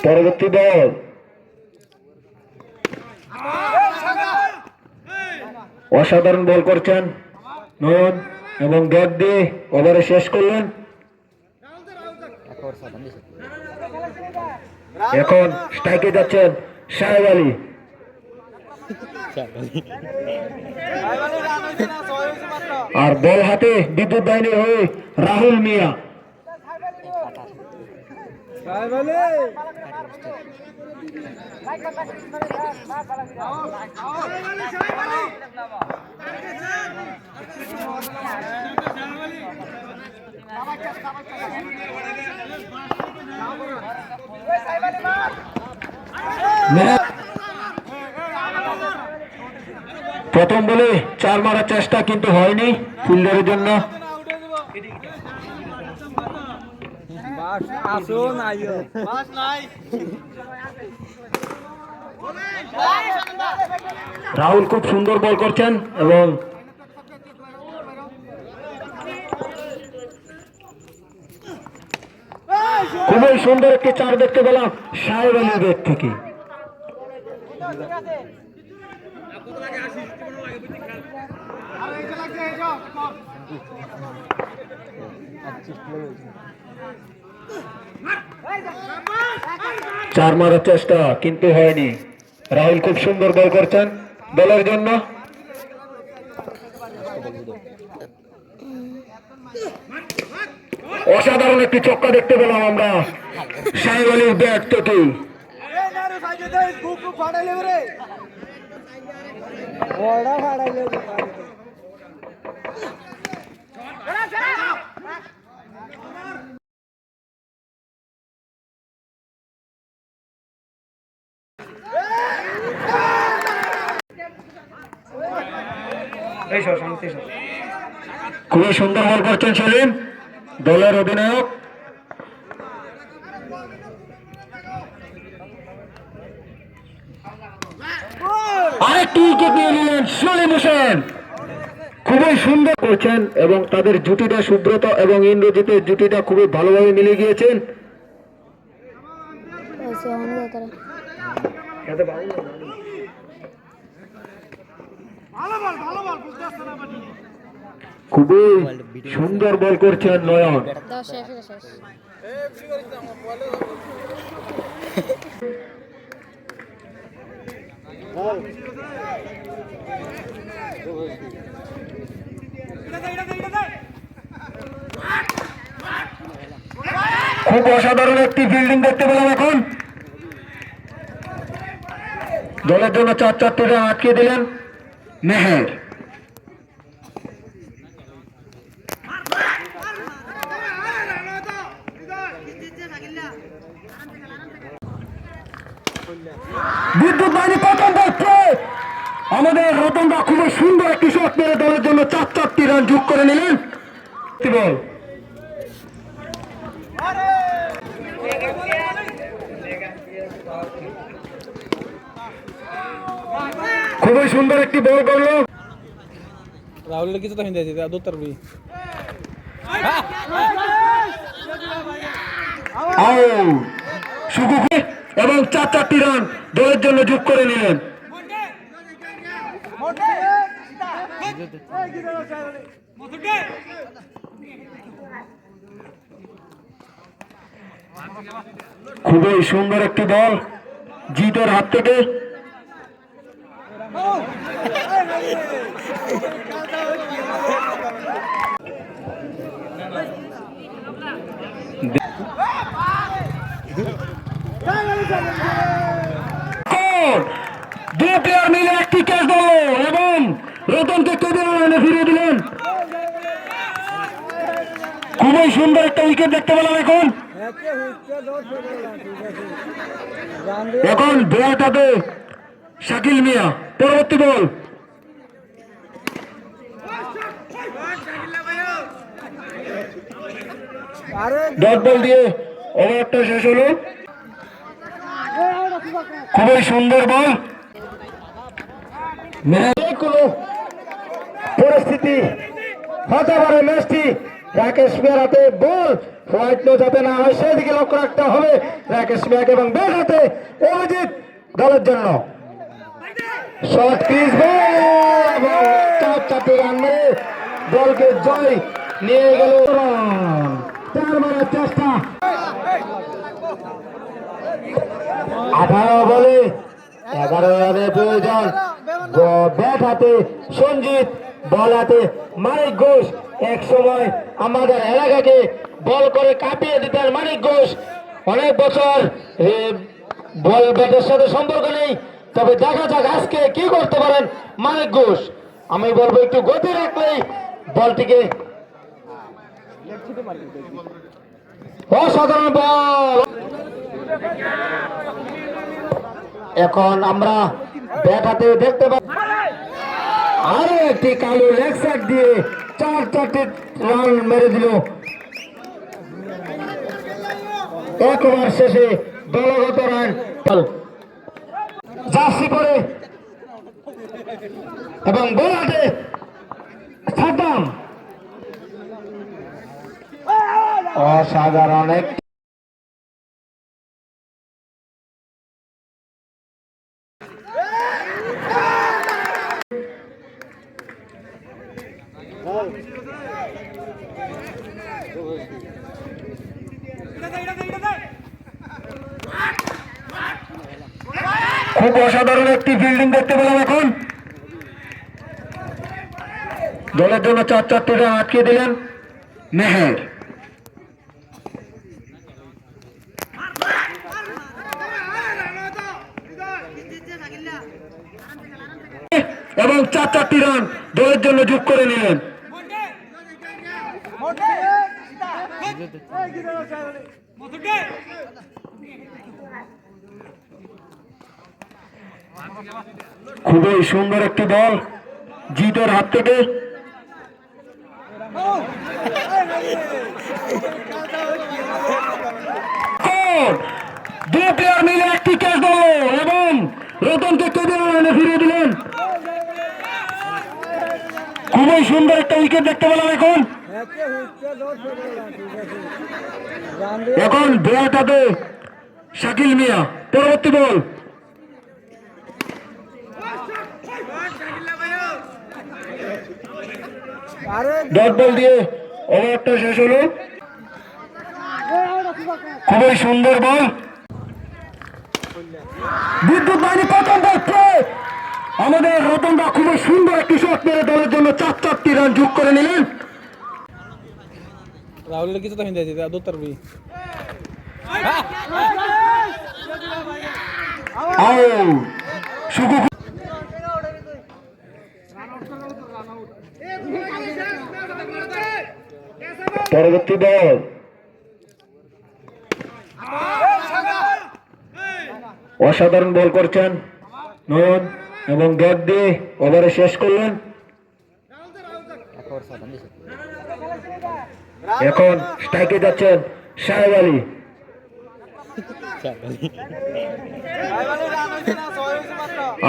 পরবর্তী বল অসাধারণ বল করছেন নয়ন এবং ব্যাট দিয়ে ওভারে শেষ করলেন। এখন স্ট্রাইকে যাচ্ছেন সাহেব আলী। আর বল হাতে বিদ্যুৎ বাহিনীর হয়ে রাহুল মিয়া। প্রথম বলে 4 মারার চেষ্টা কিন্তু হয়নি ফিল্ডারের জন্য। রাহুল খুব সুন্দর বল করছেন এবং খুবই সুন্দর একটি 4 দেখতে পেলাম সাহেব আলীর ব্যাট থেকে। চার মারার চেষ্টা কিন্তু হয়নি। রাহুল খুব সুন্দর বল করছেন দলের জন্য। অসাধারণ একটি ছক্কা দেখতে পেলাম আমরা সাহেব আলীর ব্যাট থেকে। খুবই সুন্দর বল করছেন সেলিম দলের অধিনায়ক। আরেকটি উইকেট নিয়ে নিলেন সলিম হোসেন। খুবই সুন্দর করছেন এবং তাদের জুটিটা সুব্রত এবং ইন্দ্রজিতের জুটিটা খুবই ভালোভাবে মিলে গিয়েছেন। খুবই সুন্দর বল করছেন নয়ন। খুব অসাধারণ একটি ফিল্ডিং দেখতে পেলাম এখন। দলের জন্য 4-4টি রান আটকে দিলেন মেহের। বিদ্যুৎ বাহিনী প্রথম বলছে আমাদের রতনদা খুবই সুন্দর একটি শট মেরে দলের জন্য 4-4টি রান যোগ করে নিলেন। বল খুবই সুন্দর একটি বল করলো রাহুল কিছু তো হিন্দি আছে দু তরফি এবং 4-4টি রান দলের জন্য যোগ করে নিলেন। খুবই সুন্দর একটি বল জিতের হাত থেকে। দুই প্লেয়ার মিলে একটি ক্যাচ দিল এবং রতনকে কেঁদে ফিরিয়ে দিলেন। খুবই সুন্দর একটা উইকেট দেখতে পেলাম এখন। এখন বলটাতে শাকিল মিয়া পরবর্তী বল। ডট বল দিয়ে ওভারটা শেষ হলো। খুবই সুন্দর বল। কোনো পরিস্থিতি হতে পারে ম্যাচটি রাকেশ মিয়ার হাতে বল হোয়াইট নো যাতে না হয় সেদিকে লক্ষ্য রাখতে হবে রাকেশ মিয়াকে এবং ব্যাট হাতে অভিজিৎ দলের জন্য শর্ট ক্রিজ বল এবং 4 রান মেরে দলকে জয় নিয়ে গেল। 4 মারার চেষ্টা 18 বলে 11 রানের প্রয়োজন। ব্যাট হাতে সঞ্জিত বল হাতে মানিক ঘোষ। এক সময় আমাদের এলাকাকে বল করে কাঁপিয়ে দিতেন মানিক ঘোষ। অনেক বছর বল ব্যাটের সাথে সম্পর্ক নেই, তবে দেখা যাক আজকে কি করতে পারেন মানিক ঘোষ। আমি বলবো একটু গতি রাখলেই বলটিকে অসাধারণ বল। এখন আমরা ব্যাট হাতে দেখতে পাই আরো একটি কালো লেগ সাইড দিয়ে 4 রান মেরে দিল। এক ওভার শেষে দলগত রান জার্সি পরে এবং বল হাতে সাদ্দাম অসাধারণ এক খুব অসাধারণ একটি ফিল্ডিং দেখতে পেলাম। এখন দলের জন্য 4 রান আটকে দিলেন মেহের এবং 4 রান দলের জন্য যোগ করে নিলেন। খুবই সুন্দর একটি বল জিতের হাত থেকে। দুই প্লেয়ার মিলে একটি ক্যাচ দিল এবং রতনকে কেঁদে ফিরিয়ে দিলেন। খুবই সুন্দর একটা উইকেট দেখতে পেলাম। এখন বলটাতে শাকিল মিয়া পরবর্তী বল ডট বল দিয়ে ওভারটা শেষ হলো। খুবই সুন্দর বল বিদ্যুৎ বাহিনী প্রথম দেখছে আমাদের রতনদা খুবই সুন্দর একটি শট মেরে দলের জন্য 4 রান যোগ করে নিলেন। राहुल की तो हिंदी थी दो तरफ भी পরবর্তী বল অসাধারণ বল করছেন নয়ন এবং ব্যাট দিয়ে ওভারে শেষ করলেন। এখন স্ট্রাইকে যাচ্ছেন সাহেব আলী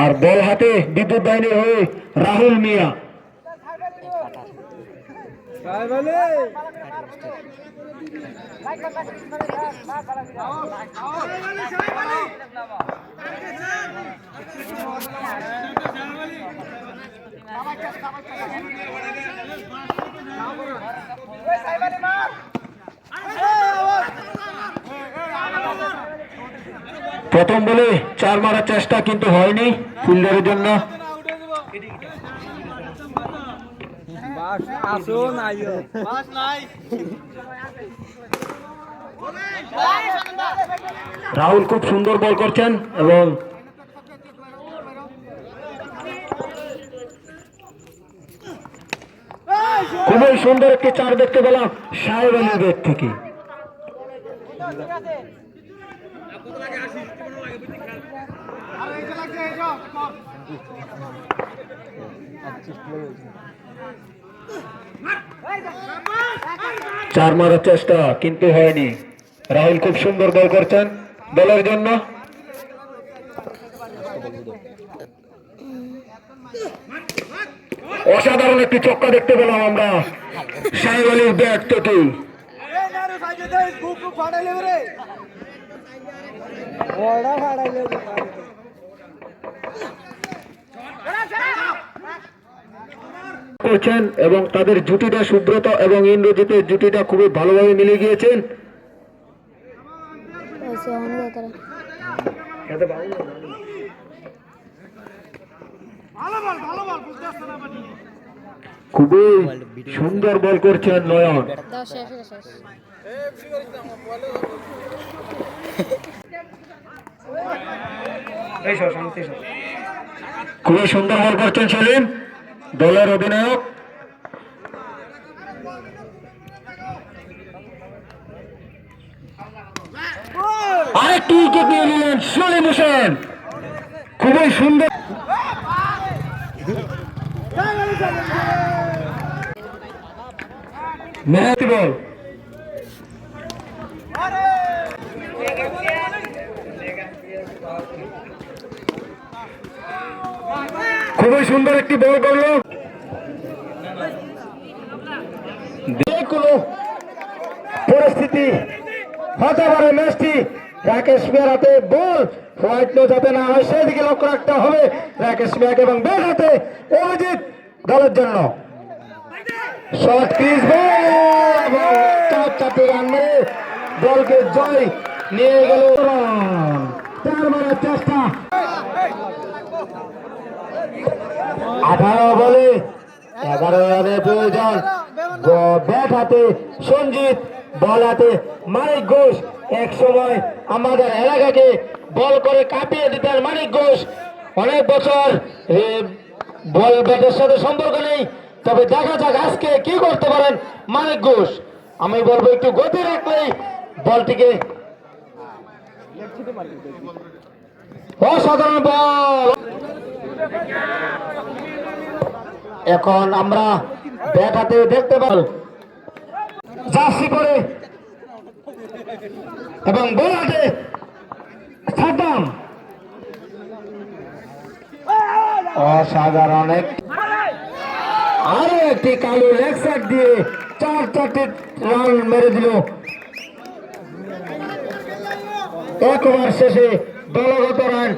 আর বল হাতে বিদ্যুৎ বাহিনীর হয়ে রাহুল মিয়া। প্রথম বলে 4 মারার চেষ্টা কিন্তু হয়নি ফিল্ডারের জন্য। রাহুল খুব সুন্দর বল করছেন এবং খুবই সুন্দর একটি 4 দেখতে পেলাম সাহেব আলীর ব্যাট থেকে। চার মারার চেষ্টা কিন্তু হয়নি। রাহুল খুব সুন্দর বল করছেন দলের জন্য। অসাধারণ একটি ছক্কা দেখতে পেলাম আমরা সাহেব আলীর ব্যাট থেকে। করছেন এবং তাদের জুটিটা সুব্রত এবং ইন্দ্রজিতের জুটিটা খুবই ভালোভাবে মিলে গিয়েছেন। খুবই সুন্দর বল করছেন নয়ন। খুবই সুন্দর বল করছেন সেলিম, দলের অধিনায়ক। আরেকটি উইকেট নিয়ে নিলেন সেলিম হোসেন, খুবই সুন্দর। মেহেদি বল, খুবই সুন্দর একটি বল করলো। কোনো পরিস্থিতি হতে পারে ম্যাচটি রাকেশ মিয়ার হাতে বল, হোয়াইট নো যাতে না হয় সেদিকে লক্ষ্য রাখতে হবে রাকেশ মিয়াকে এবং ব্যাট হাতে অভিজিৎ দলের জন্য শর্ট ক্রিজ বল এবং চারটি রান মেরে দলকে জয় নিয়ে গেল। চার মারার চেষ্টা, 18 বলে 11 রানের প্রয়োজন। ব্যাট হাতে সঞ্জিত, বল হাতে মানিক ঘোষ। এক সময় আমাদের এলাকাকে বল করে কাঁপিয়ে দিতেন মানিক ঘোষ। অনেক বছর বল ব্যাটের সাথে সম্পর্ক নেই, তবে দেখা যাক আজকে কি করতে পারেন মানিক ঘোষ। আমি বলবো একটু গতি রাখলেই বলটিকে, অসাধারণ বল। এখন আমরা ব্যাট হাতে দেখতে পাই জার্সি পরে এবং বল হাতে সাদ্দাম। অসাধারণ আরো একটি কালো লেগ সাইড দিয়ে চারটি রান মেরে দিল। এক ওভার শেষে দলগত রান